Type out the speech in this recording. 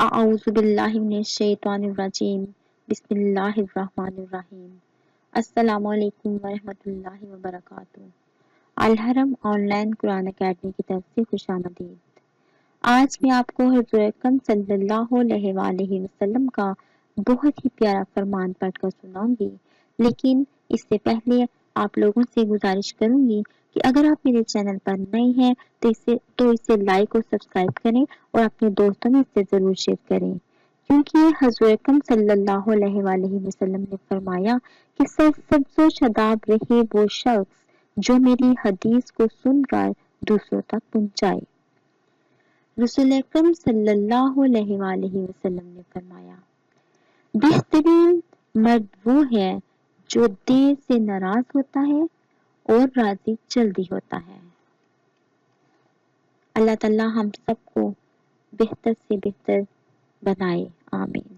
اعوذ باللہ من الشیطان الرجیم بسم اللہ الرحمن الرحیم السلام علیکم ورحمۃ اللہ وبرکاتہ۔ الحرم آن لائن قرآن اکیڈمی کی طرف سے خوش آمدید۔ آج میں آپ کو حضور اکرم صلی اللہ علیہ وآلہ وسلم کا بہت ہی پیارا فرمان پڑھ کر سناؤں گی، لیکن اس سے پہلے آپ لوگوں سے گزارش کروں گی کہ اگر آپ میرے چینل پر نئے ہیں تو اسے لائک اور سبسکرائب کریں اور اپنے دوستوں میں اسے ضرور شیئر کریں، کیونکہ حضور اکرم صلی اللہ علیہ وآلہ وسلم نے فرمایا کہ سرسبز و شاداب رہے وہ شخص جو میری حدیث کو سن کر دوسروں تک پہنچائے۔ رسول اکرم صلی اللہ علیہ وآلہ وسلم نے فرمایا، بہترین مرد وہ ہے جو دیر سے ناراض ہوتا ہے اور راضی جلدی ہوتا ہے۔ اللہ تعالی ہم سب کو بہتر سے بہتر بنائے، آمین۔